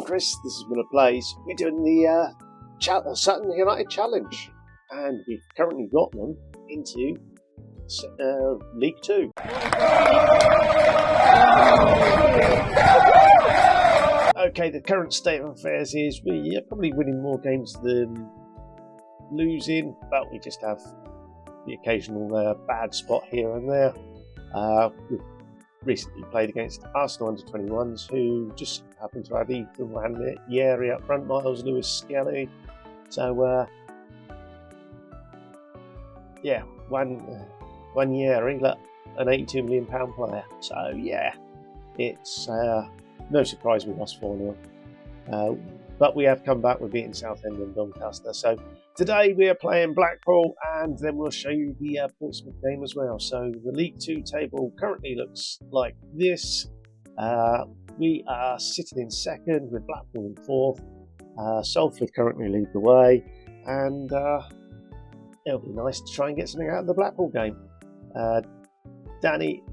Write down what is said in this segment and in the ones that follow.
Chris, this is Miller Plays. We're doing the Sutton United Challenge, and we've currently got them into League 2. Okay, the current state of affairs is we are probably winning more games than losing, but we just have the occasional bad spot here and there. We've recently played against Arsenal under-21s, who just happened to have Ethan Ranieri up front, Miles Lewis Skelly. So, Ranieri, an £82 million player. So, yeah, it's no surprise we lost 4-0. But we have come back with beating Southend and Doncaster. So, today we are playing Blackpool, and then we'll show you the Portsmouth game as well. So the League 2 table currently looks like this. We are sitting in second with Blackpool in fourth. Salford currently lead the way, and it'll be nice to try and get something out of the Blackpool game. Danny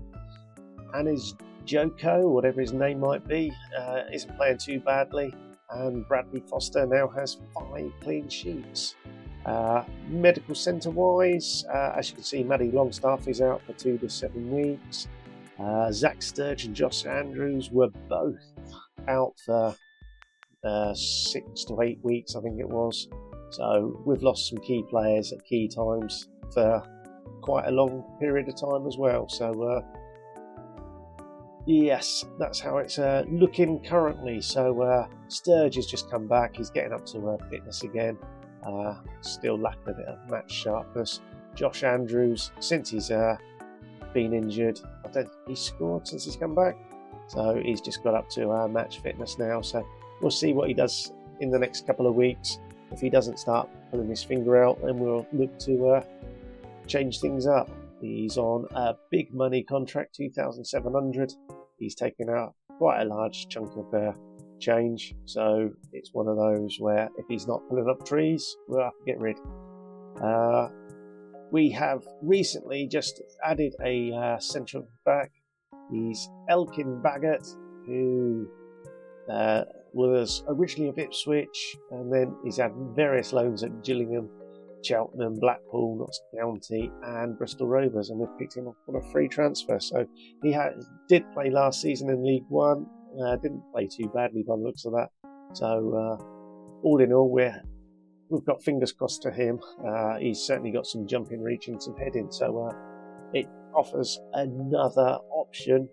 Anis Joko, whatever his name might be, isn't playing too badly. And Bradley Foster now has 5 clean sheets. Medical centre wise, as you can see, Maddie Longstaff is out for 2 to 7 weeks. Zach Sturge and Josh Andrews were both out for 6 to 8 weeks, I think it was. So we've lost some key players at key times for quite a long period of time as well. So yes, that's how it's looking currently. So Sturge has just come back. He's getting up to fitness again. Still lacking a bit of match sharpness. Josh Andrews, since he's been injured, I don't think he's scored since he's come back. So he's just got up to match fitness now. So we'll see what he does in the next couple of weeks. If he doesn't start pulling his finger out, then we'll look to change things up. He's on a big money contract, 2,700. He's taken out quite a large chunk of change, so it's one of those where if he's not pulling up trees, we'll have to get rid. We have recently just added a central back. He's Elkin Baggett, who was originally of Ipswich, and then he's had various loans at Gillingham, Cheltenham, Blackpool, Notts County and Bristol Rovers, and we've picked him up on a free transfer. So he did play last season in League 1, didn't play too badly by the looks of that. So all in all, we've got fingers crossed to him. He's certainly got some jumping reach and some heading, so it offers another option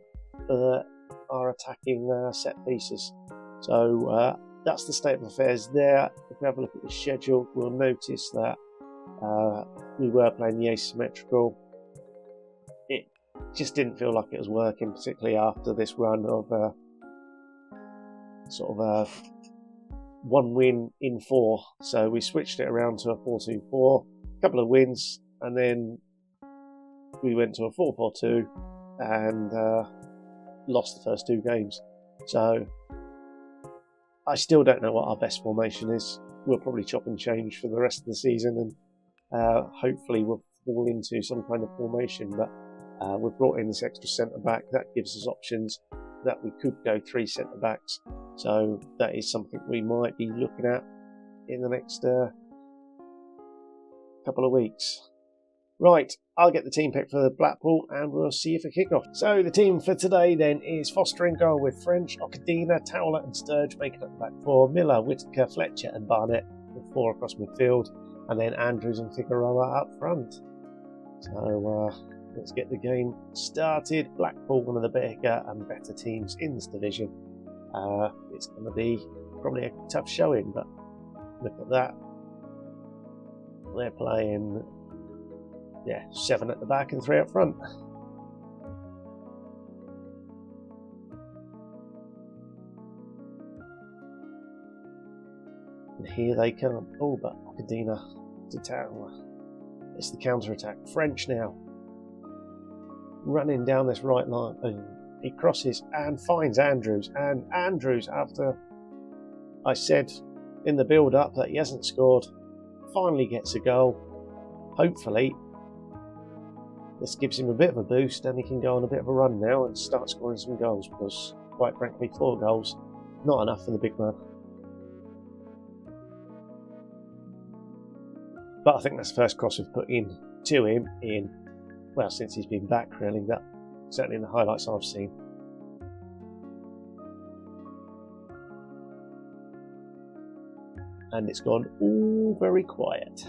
for our attacking set pieces. So that's the state of affairs there. If we have a look at the schedule, we'll notice that we were playing the asymmetrical. It just didn't feel like it was working, particularly after this run of one win in 4. So we switched it around to a 4-2-4, a couple of wins, and then we went to a 4-4-2 and lost the first 2 games. So I still don't know what our best formation is. We'll probably chop and change for the rest of the season, and hopefully we'll fall into some kind of formation. But we've brought in this extra centre back. That gives us options that we could go 3 centre backs. So that is something we might be looking at in the next couple of weeks. Right, I'll get the team pick for the Blackpool and we'll see you for kick-off. So the team for today then is Foster in goal with French, Okadina, Towler and Sturge making up the back 4, Miller, Whittaker, Fletcher and Barnett with 4 across midfield, and then Andrews and Figueroa up front. So let's get the game started. Blackpool, one of the bigger and better teams in this division. It's going to be probably a tough showing, but look at that. They're playing 7 at the back and 3 up front. And here they come. Oh, but Okadina to Towler. It's the counter-attack. French now running down this right line. He crosses and finds Andrews. And Andrews, after I said in the build-up that he hasn't scored, finally gets a goal. Hopefully this gives him a bit of a boost and he can go on a bit of a run now and start scoring some goals, because quite frankly 4 goals, not enough for the big man. But I think that's the first cross we've put in to him well, since he's been back, really. That certainly in the highlights I've seen. And it's gone all very quiet.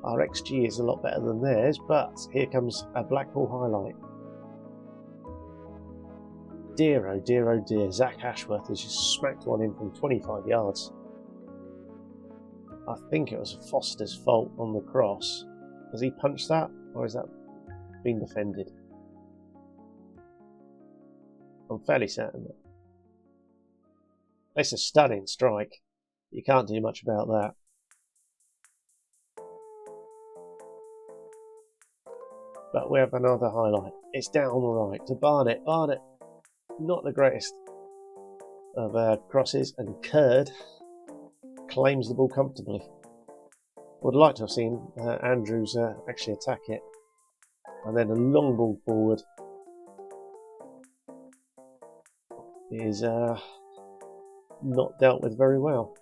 Our XG is a lot better than theirs, but here comes a Blackpool highlight. Dear oh dear oh dear, Zach Ashworth has just smacked one in from 25 yards. I think it was Foster's fault on the cross. Has he punched that, or has that been defended? I'm fairly certain that. It's a stunning strike. You can't do much about that. But we have another highlight. It's down on the right to Barnett. Barnett, not the greatest of crosses, and Kurd claims the ball comfortably. Would like to have seen Andrews actually attack it. And then a long ball forward is not dealt with very well.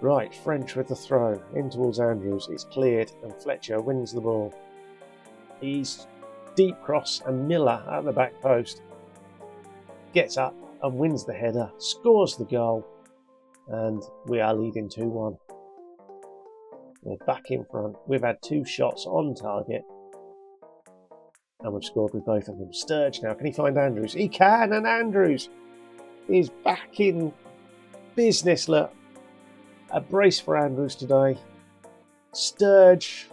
Right, French with the throw in towards Andrews. It's cleared and Fletcher wins the ball. He's deep cross and Miller at the back post gets up and wins the header, scores the goal, and we are leading 2-1. We're back in front. We've had 2 shots on target and we've scored with both of them. Sturge now, can he find Andrews? He can, and Andrews is back in business. Look, a brace for Andrews today. Sturge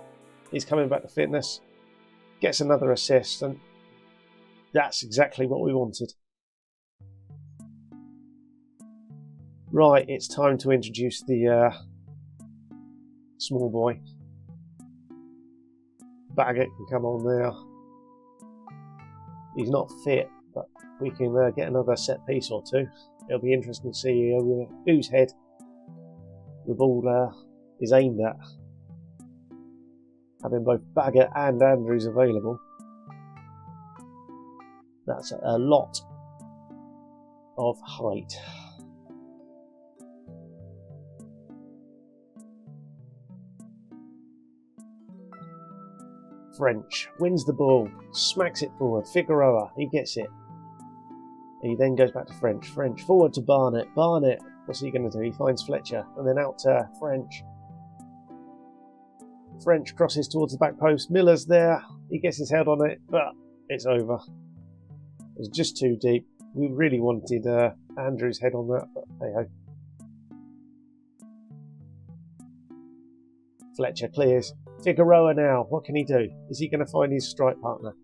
is coming back to fitness, gets another assist, and that's exactly what we wanted. Right, it's time to introduce the small boy. Baggett can come on there. He's not fit, but we can get another set piece or two. It'll be interesting to see whose head the ball is aimed at. Having both Baggett and Andrews available, that's a lot of height. French wins the ball, smacks it forward. Figueroa, he gets it. He then goes back to French. French forward to Barnett. Barnett, what's he going to do? He finds Fletcher and then out to French. French crosses towards the back post. Miller's there. He gets his head on it, but it's over. It's just too deep. We really wanted Andrew's head on that, but hey ho. Fletcher clears. Figueroa now. What can he do? Is he going to find his strike partner?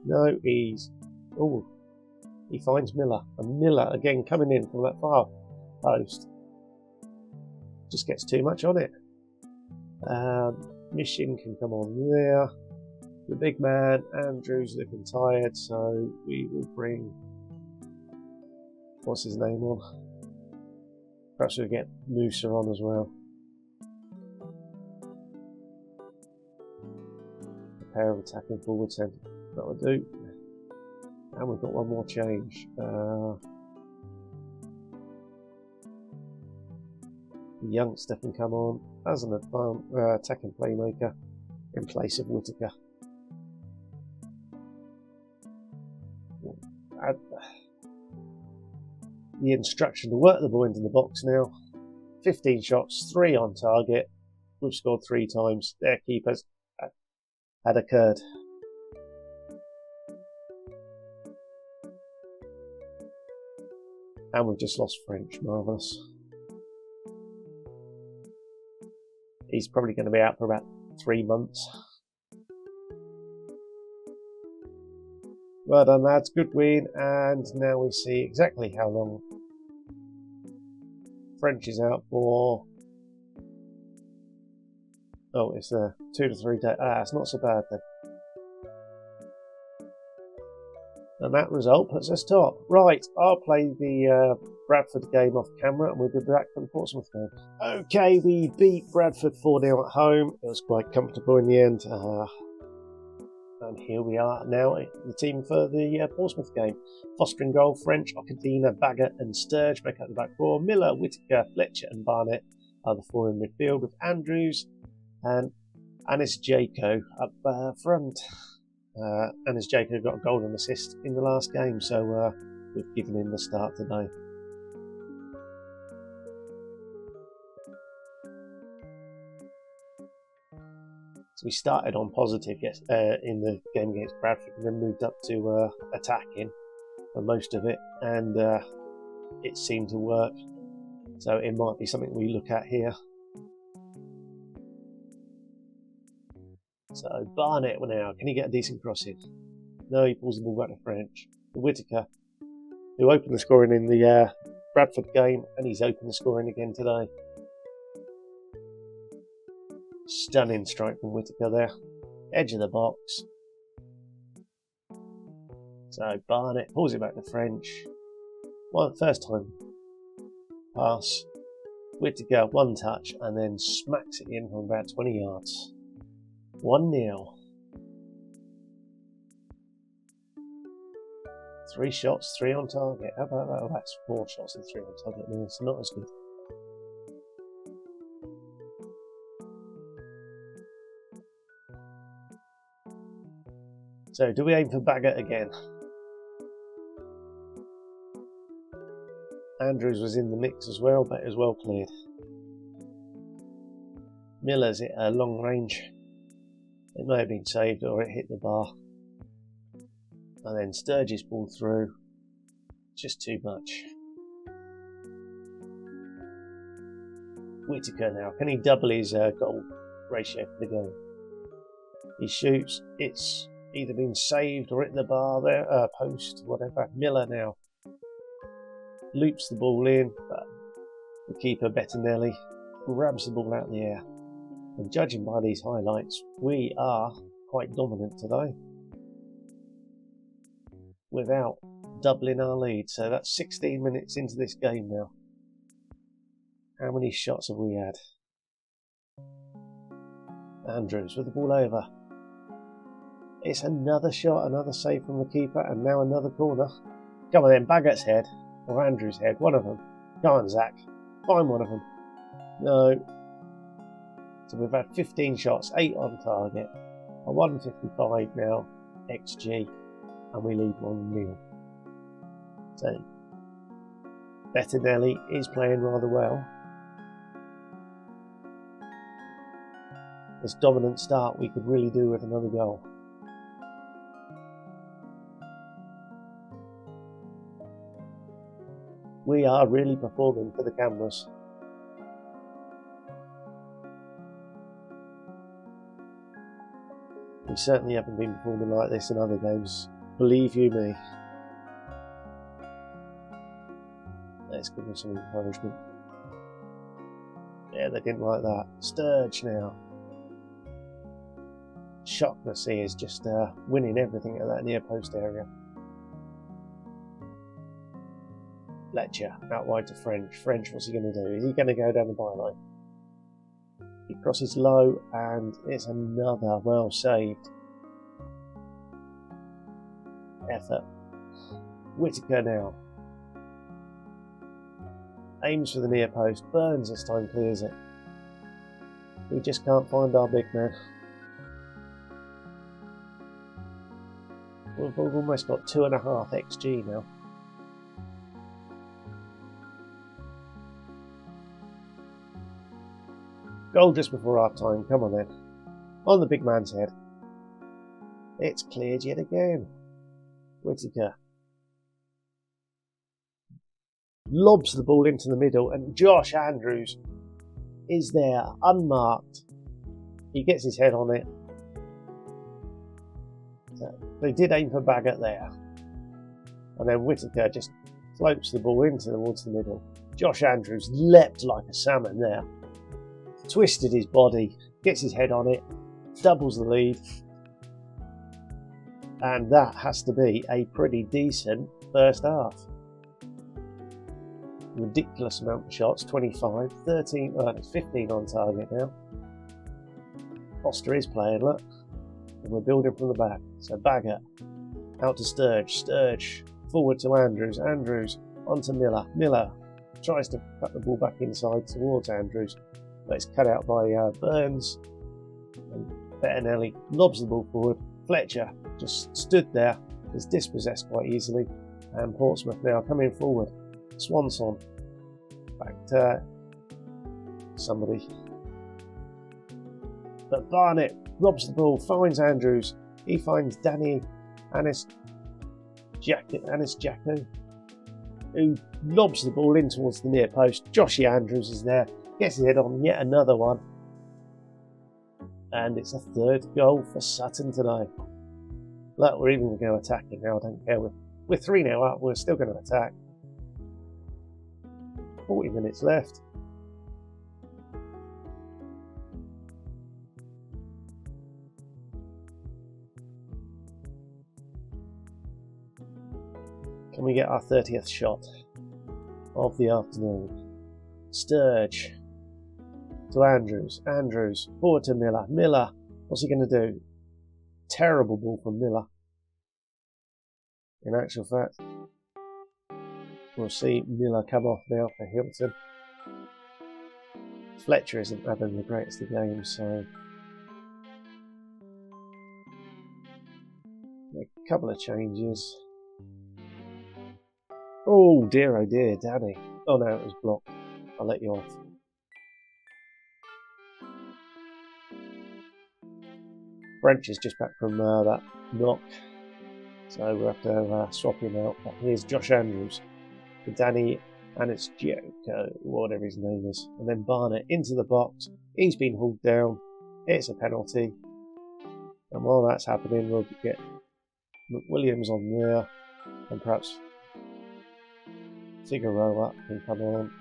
No, he's... Oh, he finds Miller. And Miller, again, coming in from that far post. Just gets too much on it. Mission can come on there. The big man, Andrews, looking tired, so we will bring... What's his name on? Perhaps we'll get Musa on as well. Pair of attacking forwards then, that will do. And we've got one more change. The youngster can come on as an attacking playmaker in place of Whittaker. The instruction to work the ball into the box now. 15 shots, 3 on target. We've scored 3 times. Their keepers had occurred. And we've just lost French. Marvellous. He's probably going to be out for about 3 months. Well done, lads. Good win. And now we see exactly how long French is out for. Oh, it's 2 to 3 days. It's not so bad then. And that result puts us top. Right, I'll play the Bradford game off camera and we'll be back for the Portsmouth game. Okay, we beat Bradford 4-0 at home. It was quite comfortable in the end. And here we are now, the team for the Portsmouth game. Foster in goal, French, Okadina, Baggett and Sturge back at the back four. Miller, Whittaker, Fletcher and Barnett are the four in midfield, with Andrews and Anis Jaco up front. Anis Jaco got a golden assist in the last game, so we've given him the start today. So we started on positive in the game against Bradford and then moved up to attacking for most of it, and it seemed to work. So it might be something we look at here. So Barnett now, can he get a decent crossing? No, he pulls the ball back to French. Whittaker, who opened the scoring in the Bradford game, and he's opened the scoring again today. Stunning strike from Whittaker there. Edge of the box. So Barnett pulls it back to French. First time pass. Whittaker, one touch, and then smacks it in from about 20 yards. 1-0. 3 shots, 3 on target. How about that? Oh, that's 4 shots and 3 on target. No, it's not as good. So, do we aim for Baggett again? Andrews was in the mix as well, but it was well cleared. Miller's hit a long range. It may have been saved or it hit the bar. And then Sturgis pulled through. Just too much. Whittaker now. Can he double his goal ratio for the game? He shoots. It's either been saved or hit the bar there, post, whatever. Miller now loops the ball in, but the keeper Bettinelli grabs the ball out of the air. And judging by these highlights, we are quite dominant today without doubling our lead. So that's 16 minutes into this game now. How many shots have we had? Andrews with the ball over. It's another shot, another save from the keeper, and now another corner. Come on then, Baggett's head, or Andrew's head, one of them. Go on, Zach, find one of them. No. So we've had 15 shots, 8 on target, a 155 now, XG, and we lead 1-0. So, Bettinelli is playing rather well. This dominant start we could really do with another goal. We are really performing for the cameras. We certainly haven't been performing like this in other games, believe you me. Let's give them some encouragement. Yeah, they didn't like that. Sturge now. Shocked to see is just winning everything at that near post area. Fletcher out wide to French. French, what's he going to do? Is he going to go down the byline? He crosses low, and it's another well saved effort. Whittaker now aims for the near post. Burns this time clears it. We just can't find our big man. We've almost got 2.5 XG now. Goal just before half time, come on then. On the big man's head. It's cleared yet again. Whittaker lobs the ball into the middle, and Josh Andrews is there, unmarked. He gets his head on it. So they did aim for Baggett there. And then Whittaker just floats the ball towards the middle. Josh Andrews leapt like a salmon there. Twisted his body, gets his head on it, doubles the lead, and that has to be a pretty decent first half. Ridiculous amount of shots, 25, 13, it's 15 on target now. Foster is playing, look. and we're building from the back. So Baggett, out to Sturge, forward to Andrews, onto Miller tries to cut the ball back inside towards Andrews, but it's cut out by Burns, and Bettinelli lobs the ball forward. Fletcher just stood there, is dispossessed quite easily, and Portsmouth now coming forward. Swanson back to somebody, but Barnett robs the ball, finds Andrews, he finds Danny Anis Jacko, who lobs the ball in towards the near post. Joshy Andrews is there, gets his head on yet another one, and it's a third goal for Sutton today. Look, we're even going to go attacking now, I don't care. We're 3-0 up, we're still going to attack. 40 minutes left. Can we get our 30th shot of the afternoon? Sturge to Andrews, forward to Miller, what's he going to do? Terrible ball from Miller. In actual fact, we'll see Miller come off now for Hilton. Fletcher isn't having the greatest of games, so a couple of changes. Oh dear, Danny. Oh no, it was blocked. I'll let you off. French is just back from that knock, so we'll have to swap him out. But here's Josh Andrews to Danny Jacko, whatever his name is, and then Barnett into the box. He's been hauled down. It's a penalty, and while that's happening, we'll get McWilliams on there, and perhaps Figueroa can come on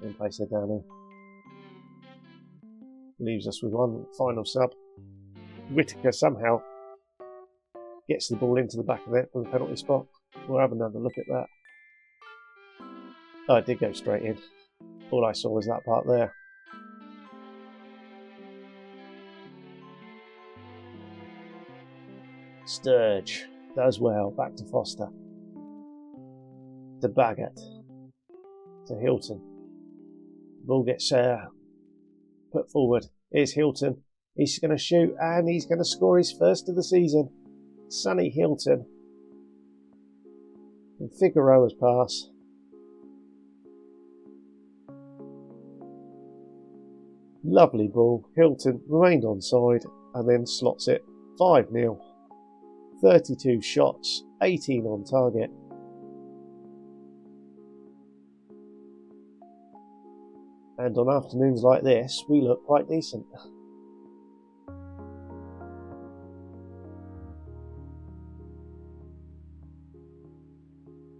in place of Danny. Leaves us with one final sub. Whittaker somehow gets the ball into the back of it from the penalty spot. We'll have another look at that. Oh, it did go straight in. All I saw was that part there. Sturge does well. Back to Foster. To Baggett. To Hilton. Ball gets put forward. Here's Hilton. He's going to shoot and he's going to score his first of the season. Sonny Hilton. And Figueroa's pass. Lovely ball. Hilton remained onside and then slots it 5-0. 32 shots, 18 on target. And on afternoons like this, we look quite decent.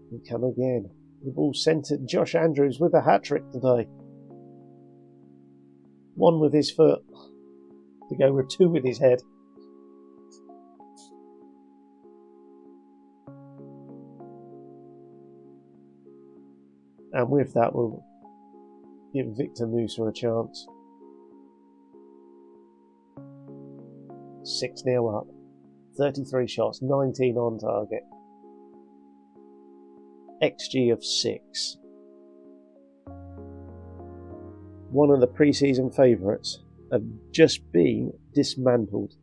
We come again. The ball centred. Josh Andrews with a hat-trick today. One with his foot to go with two with his head. And with that, we'll give Victor Musa a chance. 6-0 up. 33 shots, 19 on target. XG of 6. One of the pre-season favourites have just been dismantled.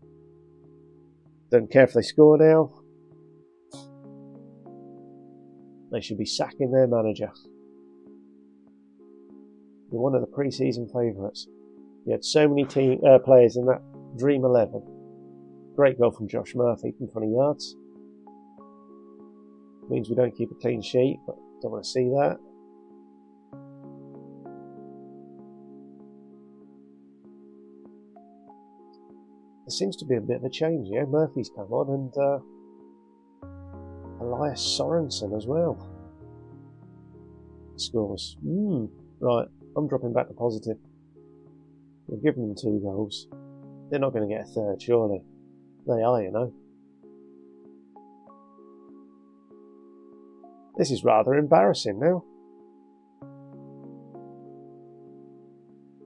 Don't care if they score now. They should be sacking their manager. You're one of the pre-season favourites. You had so many players in that Dream 11. Great goal from Josh Murphy from 20 yards. Means we don't keep a clean sheet, but don't want to see that. There seems to be a bit of a change here. Murphy's come on and Elias Sorensen as well. Scores. Right, I'm dropping back to positive. We've given them 2 goals. They're not going to get a third, surely. They are, you know. This is rather embarrassing now.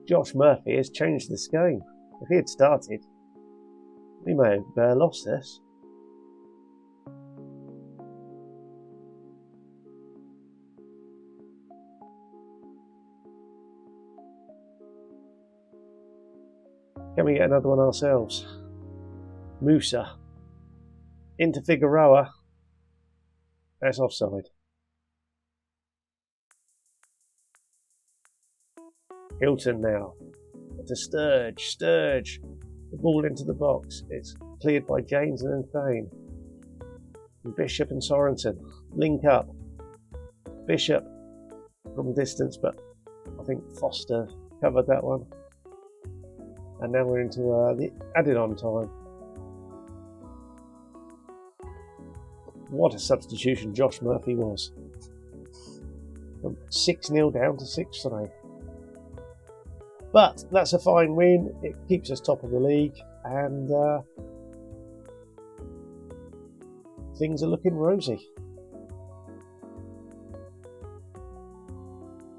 Josh Murphy has changed this game. If he had started, We may have lost this. Can we get another one ourselves? Musa into Figueroa. That's offside. Hilton now to Sturge. Sturge. The ball into the box. It's cleared by James and then Thane. Bishop and Sorensen link up. Bishop from distance, but I think Foster covered that one. And now we're into the added on time. What a substitution Josh Murphy was. From 6-0 down to 6-3. But that's a fine win. It keeps us top of the league, and things are looking rosy.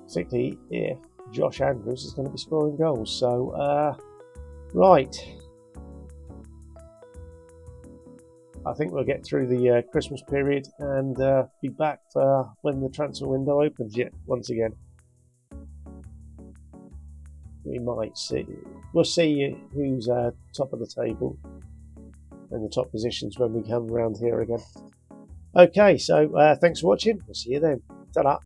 Particularly if Josh Andrews is going to be scoring goals. So, right. I think we'll get through the Christmas period and be back for when the transfer window opens yet once again. We might see. We'll see who's top of the table and the top positions when we come around here again. Okay, so thanks for watching. We'll see you then. Ta-da.